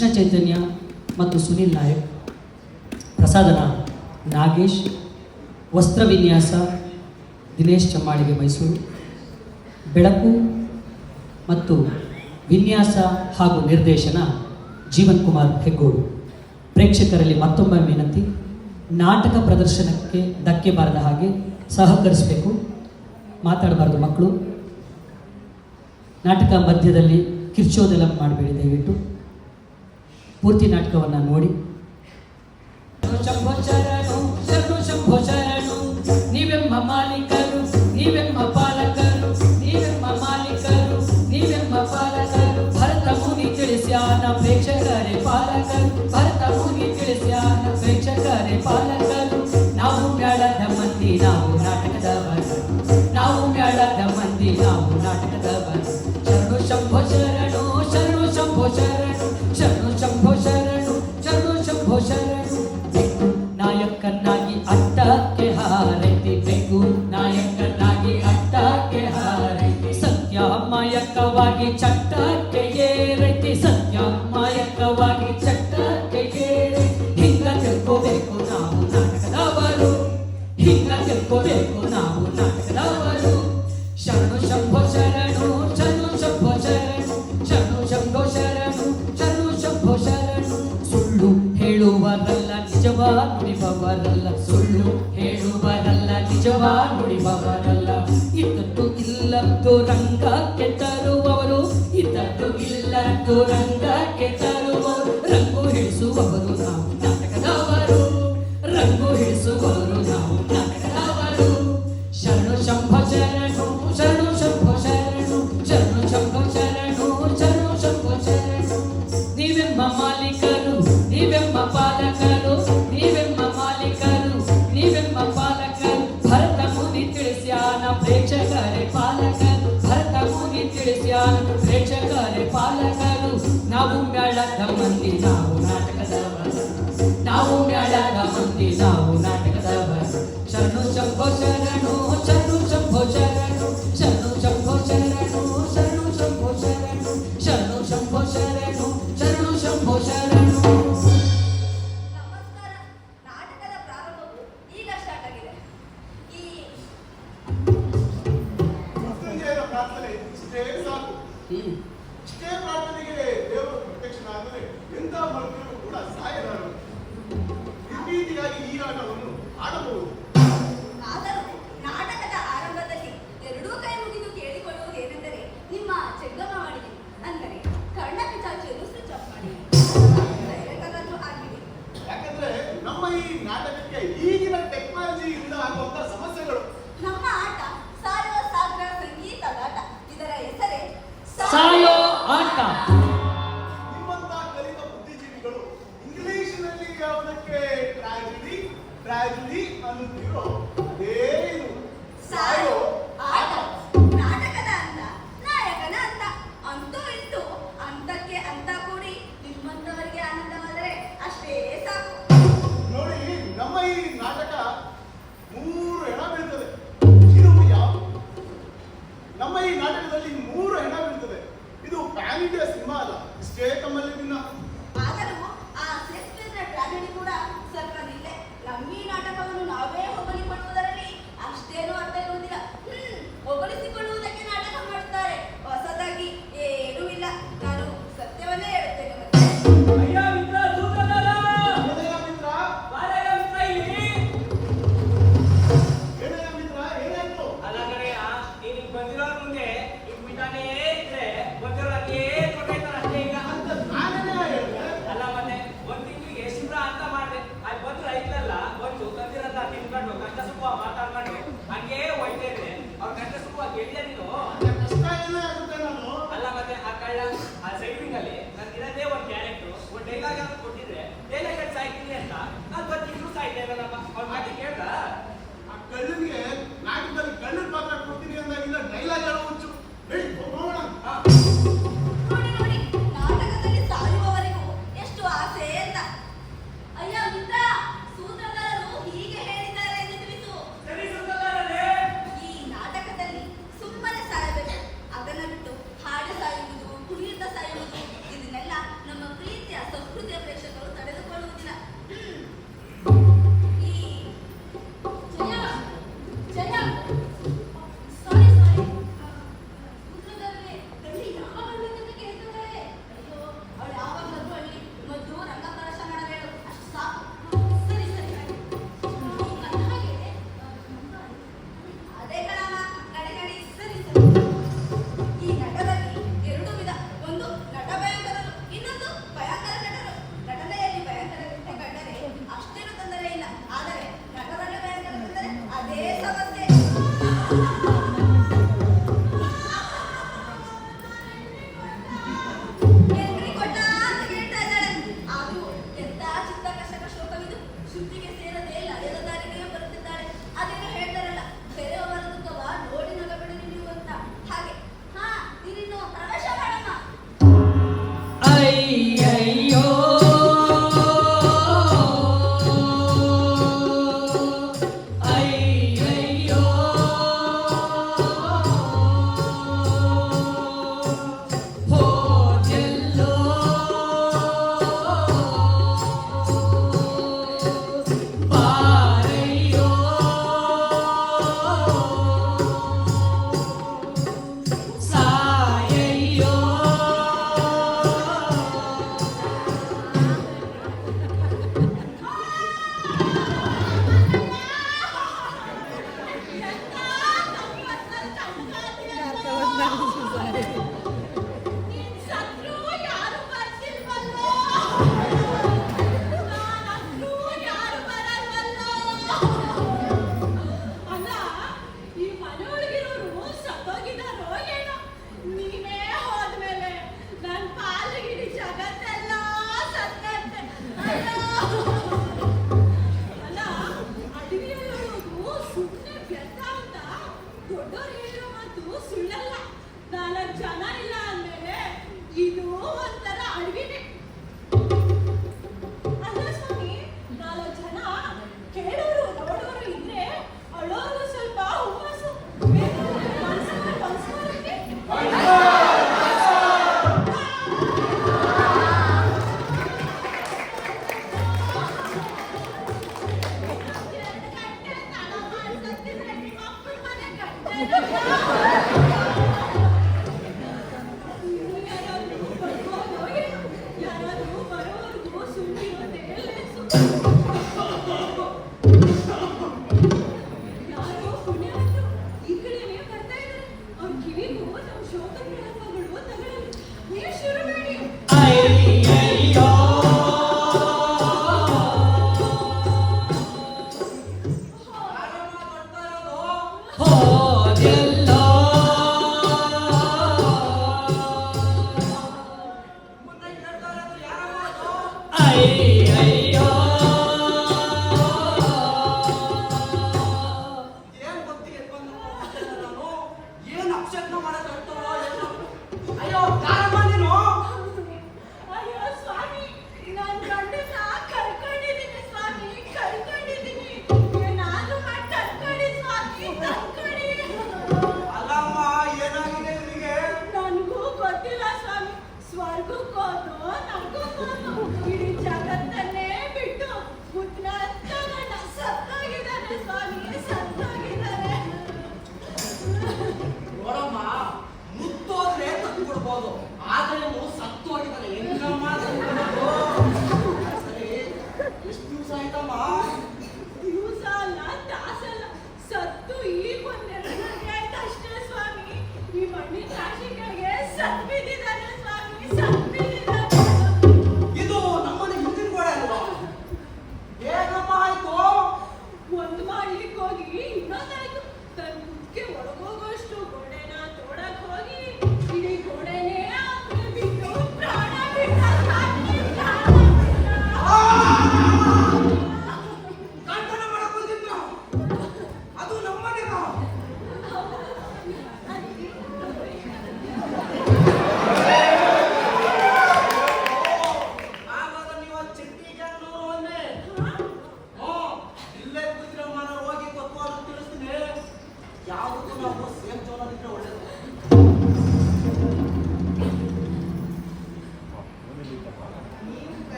ಕೃಷ್ಣ ಚೈತನ್ಯ ಮತ್ತು ಸುನಿಲ್ ನಾಯಕ್, ಪ್ರಸಾದನ ನಾಗೇಶ್, ವಸ್ತ್ರ ವಿನ್ಯಾಸ ದಿನೇಶ್ ಚಮ್ಮಾಳಿಗೆ ಮೈಸೂರು, ಬೆಳಕು ಮತ್ತು ವಿನ್ಯಾಸ ಹಾಗೂ ನಿರ್ದೇಶನ ಜೀವನ್ ಕುಮಾರ್ ಹೆಗ್ಗೋಡು. ಪ್ರೇಕ್ಷಕರಲ್ಲಿ ಮತ್ತೊಮ್ಮೆ ವಿನಂತಿ, ನಾಟಕ ಪ್ರದರ್ಶನಕ್ಕೆ ಧಕ್ಕೆ ಬಾರದ ಹಾಗೆ ಸಹಕರಿಸಬೇಕು, ಮಾತಾಡಬಾರ್ದು ಮಕ್ಕಳು. ನಾಟಕ ಮಧ್ಯದಲ್ಲಿ ಕಿರ್ಚೋದೆಲ್ಲ ಮಾಡಬೇಡಿ ದಯವಿಟ್ಟು. ಪೂರ್ತಿ ನಾಟಕವನ್ನು ನೋಡಿ. ಶಂಭೋ ಶರಣು ಶರಣು ಶಂಭೋ ಶರಣು, ನೀವೆಮ್ಮ ಮಾಲೀಕರು ನೀವೆಮ್ಮ ಪಾಲಕರು, ನೀವೆಮ್ಮ ಮಾಲೀಕರು ನೀವೆಮ್ಮ ಪಾಲಕರು, ಭರತ ಮುನಿ ತಿಳಿಸ್ಯಾನ ಪ್ರೇಕ್ಷಕರೇ ಪಾಲಕರು, ಭರತ ಮುನಿ ತಿಳಿಸ್ಯಾನ ಪ್ರೇಕ್ಷಕರೇ ಪಾಲಕರು. ನಾವು ಮೇಳದ ಮಂದಿ ನಾವು ನಾಟಕದವರು, ನಾವು ಮೇಳದ ಮಂದಿ ನಾವು ನಾಟಕದವರು. ಶರಣು ಶಂಭೋ ಶರಣು ಶರಣು ಶಂಭೋ ಶರಣು, ಶರಣು ಶಂಭೋ ಶರಣು ಶರಣು ಶಂಭೋ ಶರಣು. ಬೆಕ್ಕು ನಾಯಕನಾಗಿ ಅಟ್ಟಕ್ಕೆ ಹಾರೈತಿ, ಬೆಕ್ಕು ನಾಯಕನಾಗಿ ಅಟ್ಟಕ್ಕೆ ಹಾರೈತಿ, ಸತ್ಯ ಮಾಯಕವಾಗಿ ಚಟ್ಟಕ್ಕೆ ಏರೈತಿ, ಸತ್ಯ ಮಾಯಕವಾಗಿ ಚಟ್ಟಕ್ಕೆ ಏರೈತಿ. ಹಿಂಗ ತಿಳ್ಕೋಬೇಕು ನಾವು ನಾಟಕದವರು, ಹಿಂಗ ತಿಳ್ಕೋಬೇಕು ನಾವು ನಾಟಕದವರು. ಶರಣು ಶಂಭೋ ಶರಣು ಶರಣು ಶಂಭೋ ಶರಣು, ಶರಣು ಶಂಭೋ ಶರಣು ಶರಣು ಶಂಭೋ ಶರಣು. ಸುಳ್ಳು ಹೇಳುವರಲ್ಲ ನಿಜವಾ ನುಡಿಬವರಲ್ಲ, ಸುಳ್ಳು ಹೇಳುವರಲ್ಲ ನಿಜವಾ ನುಡಿಬವರಲ್ಲ. ಇದ್ದದ್ದು ಇಲ್ಲದ್ದು ರಂಗಕ್ಕೆ ತರುವವರು, ಇದ್ದದ್ದು ಇಲ್ಲದ್ದು ರಂಗಕ್ಕೆ ತರುವವರು. ರಂಗು ಹಿಡಿಸುವವರು ನಾವು ನಾಟಕದವರು, ರಂಗು ಹಿಡಿಸುವವರು ನಾವು ನಾಟಕದವರು. ಶರಣು ಶಂಭೋ ಶರಣು ಶರಣು ಶಂಭೋ ಶರಣು, ಶರಣು ಶಂಭೋ ಶರಣು ಶರಣು ಶಂಭೋ ಶರಣು. ನೀವೆಮ್ಮ ಮಾಲೀಕರು ನೀವೆಮ್ಮ ಪಾಲಕರು, ನೀವೆಮ್ಮ ಮಾಲೀಕರು ನೀವೆಮ್ಮ ಪಾಲಕರು, ಭರತ ಮುನಿ ತಿಳಿಸ್ಯಾನ ಪ್ರೇಕ್ಷಕರೇ ಪಾಲಕರು, ಭರತ ಮುನಿ ತಿಳಿಸ್ಯಾನ ಪ್ರೇಕ್ಷಕರೇ ಪಾಲಕರು. ನಾವು ಮೇಳದ ಮಂದಿ ನಾವು ನಾಟಕದವರು, ನಾವು ಮೇಳದ ಮಂದಿ ನಾವು ನಾಟಕದವರು. ಶರಣು ಶಂಭೋ ಶರಣು ಶರಣು ಶಂಭೋ ಶರಣು, ಶರಣು ಶಂಭೋ ಶರಣು ಶರಣು ಶಂಭೋ ಶರಣು, ಶರಣು ಶಂಭೋ ಶರಣು ಶರಣು ಶಂಭೋ ಶರಣು. ನಮಸ್ಕಾರ. ನಾಟಕದ ಪ್ರಾರಂಭವು ಈಗ ಸ್ಟಾರ್ಟ್ ಆಗಿದೆ. ಈ ಮೃತ್ಯುಂಜಯನ ಪ್ರಾರ್ಥನೆ ಇಷ್ಟೇ ಸಾಕು. ಇಷ್ಟೇ ಪ್ರಾರ್ಥನೆಗೆ ದೇವರು ಪ್ರತ್ಯಕ್ಷನಾದರೆ ಎಂಥ ಮನುಷ್ಯರು ಕೂಡ ಸಾಯಲಾರರು. ನಿರ್ಭೀತಿಯಾಗಿ ಈ ಆಟವನ್ನು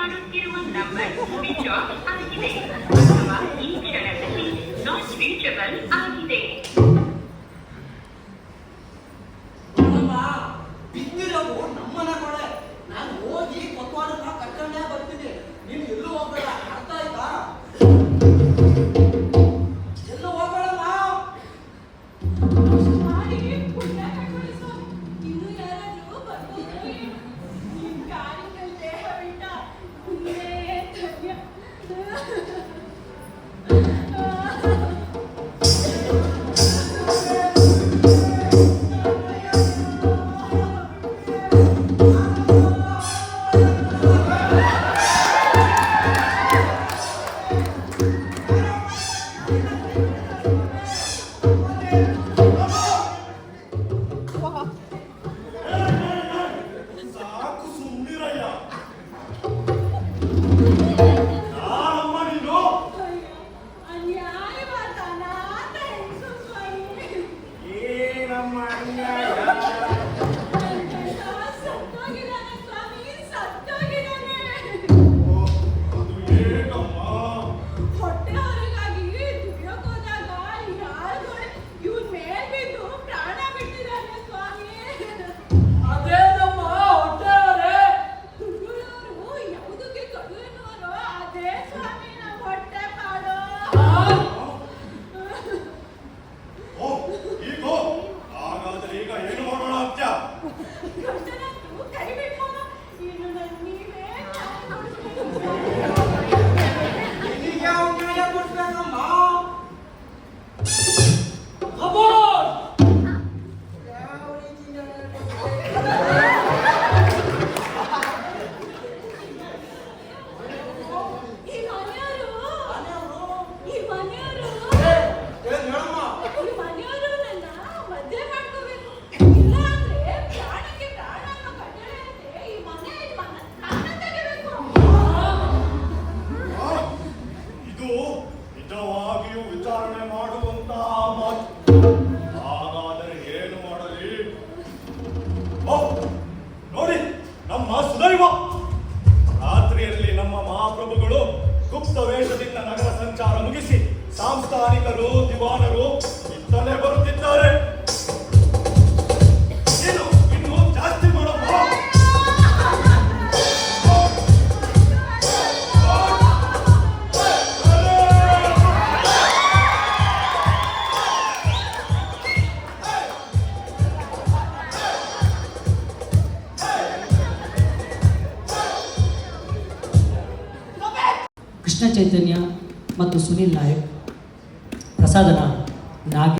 ಮಾಡುತ್ತಿರುವ ನಂಬರ್ ಸ್ವಿಚ್ ಆಫ್ ಆಗಿದೆ ಅಥವಾ ಈ ಕ್ಷಣದಲ್ಲಿ ನಾಟ್ ರೀಚಬಲ್ ಆಗಿದೆ. ಬಿದ್ದಿರೋದು ನಮ್ಮನ ಕೊಡೆ. ನಾನು ಹೋಗಿ ಕೊತ್ವಾಡನ್ನ ಕರ್ಕೊಂಡೇ ಬರ್ತೀನಿ. ನೀನು ಎಲ್ಲೂ ಹೋಗ್ಬೇಡ, ಅರ್ಥ ಆಯ್ತಾ? ಎಲ್ಲೂ ಹೋಗ್ಬೇಡಮ್ಮ. ಮಾಡಿ ಪುಣ್ಯ ಕಟ್ಕೊಳಿಸು. ಇನ್ನು ಯಾರಾದ್ರೂ ಬರ್ಬೋದು ಏನೋ. ನಿನ್ ಕಾಲಿನಲ್ಲಿ ದೇಹ ಬಿಟ್ಟ ಪುಣ್ಯವೇ ಧನ್ಯ. ಸಾಕು ಸುಮ್ಮನಿರಯ್ಯ. ಯಾರಮ್ಮ ನೀನು? ಅನ್ಯಾಯವಾದ ಅನಾಥ ಹೆಂಗಸು ಸ್ವಾಮಿ. ಏನಮ್ಮ ಅನ್ಯಾಯ? ನನ್ ಗಂಡ ಸತ್ತೋಗಿದಾನೆ ಸ್ವಾಮಿ, ಸತ್ತೋಗಿದಾನೆ. ಓ, ಅದು ಏನಮ್ಮ? ಹೊಟ್ಟೆ ಹೊರಗಾಗಿ ದುಡಿಯೋಕ್ ಹೋದಾಗ ಯಾರು ಇವ್ನ್ ಮೇಲ್ ಬಿದ್ದು ಪ್ರಾಣ ಬಿಟ್ಟಿದ್ದಾನೆ ಸ್ವಾಮಿ. ಅದೇ ನಮ್ಮ ಹೊಟ್ಟೆಯವರೇ. ದುಡಿಯೋರು ಯಾವುದಕ್ಕೆ ಕಡು ಎನ್ನುವರೋ ಅದೇ ಸ್ವಾಮಿ ನಮ್ಮ ಹೊಟ್ಟೆ ಪಾಡು. ಓ, ಈಗೋ ಹಾಗಾದ್ರೆ ಈಗ ಏನು ಮಾಡೋಣ ಅತ್ಯ? ಗಂಡನಂತೂ ಕೈ ಬಿಟ್ಕೊಂಡು ಇನ್ನು ನನ್ ನೀವೇ ನ್ಯಾಯ ಕೊಡಿಸ್ಬೇಕು. ನಿನಗೆ ಯಾವ ನ್ಯಾಯ ಕೊಡ್ಬೇಕಮ್ಮ? ಖಬರ್! ಯಾವ ರೀತಿ ನ್ಯಾಯ ಕೊಡ್ಬೇಕು? ಈ ಮನೆಯವರು ಈ ಮನೆಯವರು ಏನ್ ಹೇಳಮ್ಮ? ಈ ಮನೆಯವರು ನನ್ನ ಮದುವೆ ಮಾಡ್ಕೋಬೇಕು. ಇಲ್ಲ ಅಂದ್ರೆ ಪ್ರಾಣಕ್ಕೆ ಪ್ರಾಣ ಅನ್ನೋ ಕಟ್ಟಳೆಯಂತೆ ಈ ಮನೆ ಪ್ರಾಣ ತೆಗಿಬೇಕು. ಆ, ಇದು ನಿಜವಾಗಿಯೂ ವಿಚಾರಣೆ ಮಾಡುವಂತಹ ಮಾತು. ಹಾಗಾದರೆ ಏನು ಮಾಡಲಿ? ಓ, ನೋಡಿ ನಮ್ಮ ಸುದೈವ. ರಾತ್ರಿಯಲ್ಲಿ ನಮ್ಮ ಮಹಾಪ್ರಭುಗಳು ಗುಪ್ತ ವೇಷದಿಂದ ನಗರ ಸಂಚಾರ ಮುಗಿಸಿ ಸಾಂಸ್ಥಾನಿಕರು ದಿವಾನರು ಇತ್ತಲೇ ಬರುತ್ತಿದ್ದಾರೆ. ಏನು ಇನ್ನು ಜಾಸ್ತಿ ಮಾಡಮ್ಮ? ಕೃಷ್ಣ ಚೈತನ್ಯ ಮತ್ತು ಸುನಿಲ್ ನಾಯಕ್ ಪ್ರಸಾದನ ನಾಗಿ